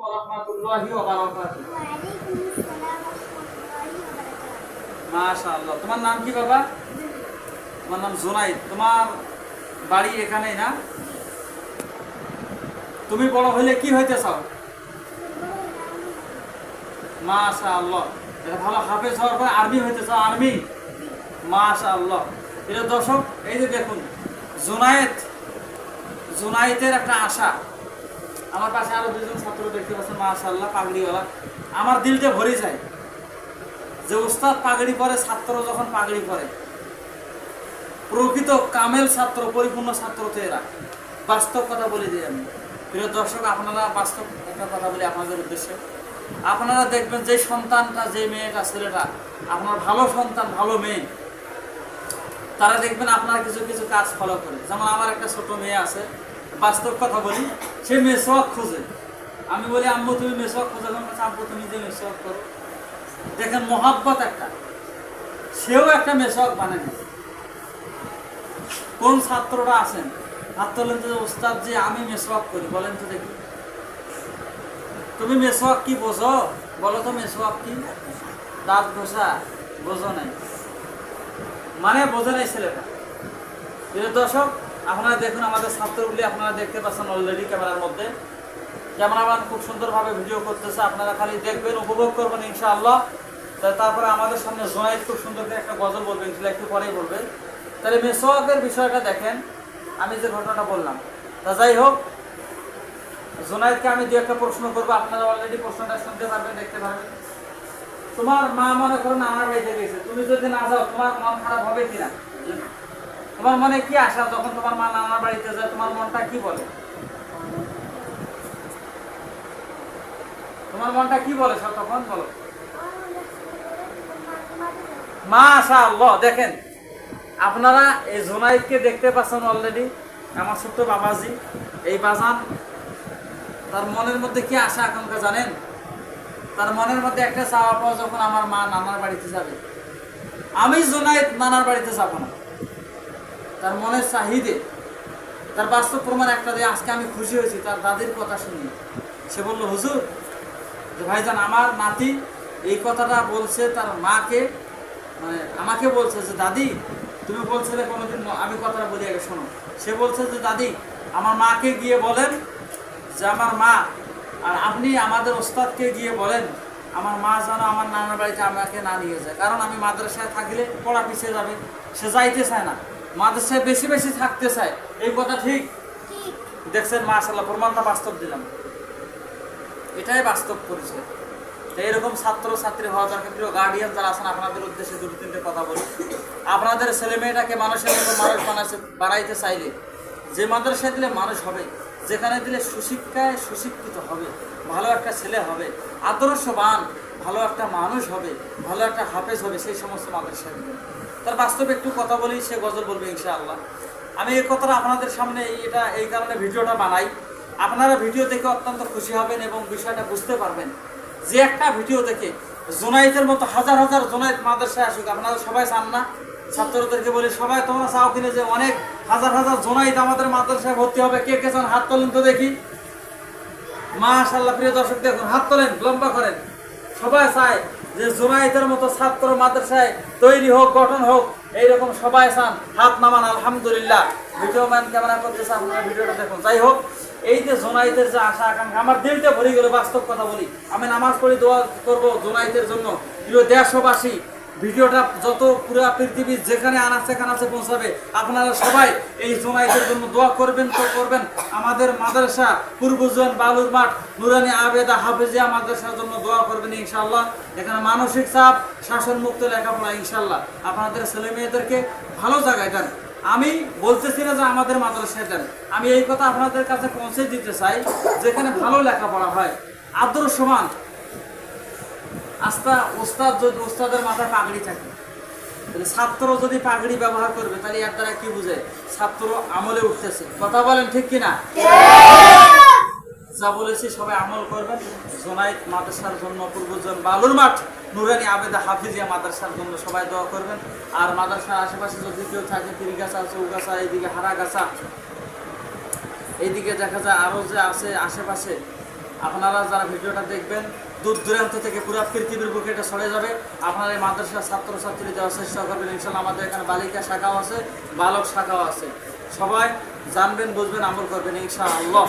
ওয়া রাহমাতুল্লাহি ওয়া বারাকাতুহু। ওয়ালাইকুম আসসালাম ওয়া রাহমাতুল্লাহি ওয়া বারাকাতুহু। মাশাআল্লাহ। তোমার নাম কি বাবা? তোমার নাম জুনাইদ। তোমার বাড়ি এখানেই না? তুমি বড় হলে কি হইতে চাও? মাশাআল্লাহ। এটা ভালো হাফেজ হওয়ার পরে আর্মি হইতে চাও? আর্মি। মাশাআল্লাহ। এটা দর্শক, এই যে দেখুন জুনায়েদের একটা আশা। আমার পাশে আরো দুজন ছাত্র দেখতে পাচ্ছেন, মাশাআল্লাহ, পাগড়িওয়ালা। আমার দিলটা ভরে যায় যে উস্তাদ পাগড়ি পরে, ছাত্র যখন পাগড়ি পরে, প্রকৃত কামেল ছাত্র, পরিপূর্ণ ছাত্র তো এরা। বাস্তব কথা বলে দিই আমি। প্রিয় দর্শক, আপনারা বাস্তব একটা কথা বলি আপনাদের উদ্দেশ্যে। আপনারা দেখবেন যে সন্তানটা, যে মেয়েটা, ছেলেটা আপনার ভালো সন্তান, ভালো মেয়ে, তারা দেখবেন আপনার কিছু কিছু কাজ ফলো করে। যেমন আমার একটা ছোট মেয়ে আছে, বাস্তব কথা বলি, সে মেসওয়াক খোঁজে। আমি বলি, আম্মু তুমি মেসওয়াক খোঁজো, আম্মু তুমি যে মেসওয়াক করো। দেখেন মহাব্বত একটা, সেও একটা মেসওয়াক বানিয়ে দিয়েছে। কোন ছাত্ররা আছেন হাত তোলেন তো, ওস্তাদ যে আমি মেসওয়াক করি, বলেন তো দেখি। তুমি মেসওয়াক কি বোঝো? বলো তো মেসওয়াক কি? দাঁত ঘষা বোঝো নাই, মানে বোঝে নাই ছেলেটা। প্রিয় দর্শক, আপনারা দেখুন আমাদের ছাত্রগুলি, আপনারা দেখতে পাচ্ছেন অলরেডি ক্যামেরার মধ্যে। ক্যামেরাম্যান খুব সুন্দরভাবে ভিডিও করতেছে, আপনারা খালি দেখবেন, উপভোগ করবেন ইনশাআল্লাহ। তারপরে আমাদের সামনে জুনায়েদ খুব সুন্দর করে একটা গজল বলবে, ইনশাআল্লাহ একটু পরেই বলবে। তাহলে মেসওয়াকের বিষয়টা দেখেন, আমি যে ঘটনাটা বললাম। তা যাই হোক, জুনায়েদকে আমি দু একটা প্রশ্ন করবো, আপনারা অলরেডি প্রশ্নটা শুনতে পারবেন, দেখতে পারবেন। তোমার মা মনে করো নানার বাড়িতে গেছে, তুমি যদি না যাও তোমার মন খারাপ হবে কিনা? তোমার মনে কি আশা যখন তোমার মা নানার বাড়িতে যায়, তোমার মনটা কি বলে? তোমার মনটা কি বলে সব তখন? বলো। মাশাআল্লাহ। দেখেন আপনারা এই জুনায়েদকে দেখতে পাচ্ছেন অলরেডি, আমার ছোট্ট বাবাজি। এই বাজান, তার মনের মধ্যে কি আশা আকাঙ্ক্ষা জানেন? তার মনের মধ্যে একটা চাওয়া পাওয়া, যখন আমার মা নানার বাড়িতে যাবে, আমি জুনায়েদ নানার বাড়িতে যাব না। তার মনের চাহিদে, তার বাস্তব প্রমাণ একটা দিয়ে আজকে আমি খুশি হয়েছি তার দাদির কথা শুনি। সে বলল, হুজুর যে ভাইজান, আমার নাতি এই কথাটা বলছে তার মাকে, মানে আমাকে বলছে যে দাদি তুমি বলছিলে কোনোদিন, আমি কথাটা বলি আগে শোনো। সে বলছে যে দাদি, আমার মাকে গিয়ে বলেন যে আমার মা, আর আপনি আমাদের ওস্তাদকে গিয়ে বলেন আমার মা যেন আমার নানার বাড়িতে আমাকে না নিয়ে যায়, কারণ আমি মাদ্রাসায় থাকলে পড়া পিছিয়ে যাবে। সে যাইতে চায় না, মাদ্রাসায় বেশি বেশি থাকতে চায়। এই কথা ঠিক? দেখছেন মাশাআল্লাহ, প্রমাণটা বাস্তব দিলাম। এটাই বাস্তব পরিচয়। এইরকম ছাত্র ছাত্রী হওয়া দরকার। প্রিয় গার্ডিয়ান যারা আছেন, আপনাদের উদ্দেশ্যে দুটো তিনটে কথা বলি। আপনাদের ছেলে মেয়েটাকে মানুষের মতো মানুষ বানাইতে চাইলে, যে মাদ্রাসায় দিলে মানুষ হবে, যেখানে দিলে সুশিক্ষায় সুশিক্ষিত হবে, ভালো একটা ছেলে হবে, আদর্শবান, ভালো একটা মানুষ হবে, ভালো একটা হাফেজ হবে, সেই সমস্ত মাদ্রাসায় দিলে। তার বাস্তবে একটু কথা বলি, সে গজল বলবে ইনশাআল্লাহ। আমি এই কথাটা আপনাদের সামনে এই কারণে ভিডিওটা বানাই, আপনারা ভিডিও দেখে অত্যন্ত খুশি হবেন এবং বিষয়টা বুঝতে পারবেন যে একটা ভিডিও দেখে জুনায়েদের মতো হাজার হাজার জুনায়েদ মাদ্রাসায় আসুক। আপনারা সবাই চান না? ছাত্রদেরকে বলি, সবাই তোমরা চাও কিনে যে অনেক হাজার হাজার জুনায়েদ আমাদের মাদ্রাসায় ভর্তি হবে? কে কে চান? হাত তোলেন তো দেখি। মাশাআল্লাহ। প্রিয় দর্শক দেখুন, হাত তোলেন, লম্বা করেন। সবাই চায় যে জুনায়েদের মতো ছাত্র মাদ্রাসায় তৈরি হোক, গঠন হোক, এইরকম সবাই চান। হাত নামান। আলহামদুলিল্লাহ। ভিডিও ম্যান ক্যামেরা করতেছে, আপনারা ভিডিওটা দেখুন। যাই হোক, এই যে জুনায়েদের যে আশা আকাঙ্ক্ষা, আমার দিলটা ভরে গেল। বাস্তব কথা বলি, আমি নামাজ পড়ি, দোয়া করবো জুনায়েদের জন্য। প্রিয় দেশবাসী, ভিডিওটা যত পুরা পৃথিবীর যেখানে সেখানে আছে পৌঁছাবে, আপনারা সবাই এই জুনায়েদের জন্য দোয়া করবেন তো করবেন। আমাদের মাদ্রাসা পূর্বজন বালুর মাঠ নুরানি আবেদা হাফেজিয়া মাদ্রাসার জন্য দোয়া করবেন ইনশাআল্লাহ। এখানে মানসিক চাপ, শাসন মুক্ত লেখাপড়া ইনশাআল্লাহ। আপনাদের ছেলে মেয়েদেরকে ভালো জায়গায় দেন। আমি বলতেছি না যে আমাদের মাদ্রাসায় দেন, আমি এই কথা আপনাদের কাছে পৌঁছে দিতে চাই, যেখানে ভালো লেখাপড়া হয়, আদর্শমান। ওস্তাদ যদি ওস্তাদের মাথায় পাগড়ি থাকে, তাহলে ছাত্র যদি পাগড়ি ব্যবহার করবে, তাহলে এর দ্বারা কি বুঝে? ছাত্র আমলে উঠতেছে। কথা বলেন ঠিক কিনা? যা বলেছি সবাই আমল করবেন। জুনায়েদ মাদ্রাসার জন্য, পূর্বজন বালুর মাঠ নুরানি আবেদা হাফিজিয়া মাদ্রাসার জন্য সবাই দোয়া করবেন। আর মাদ্রাসার আশেপাশে যদি কেউ থাকে, তিরিগাছা, চৌগাছা, এইদিকে হারাগাছা, এইদিকে দেখা যায় আরও যে আছে আশেপাশে, আপনারা যারা ভিডিওটা দেখবেন দূর দূরান্ত থেকে পুরো পৃথিবীর বুকে এটা ছড়ে যাবে। আপনারা এই মাদ্রাসার ছাত্রছাত্রী দেওয়ার চেষ্টা করবেন ইনশাল্লাহ। আমাদের এখানে বালিকা শাখাও আছে, বালক শাখাও আছে। সবাই জানবেন, বুঝবেন, আমল করবেন ইনশাআল্লাহ।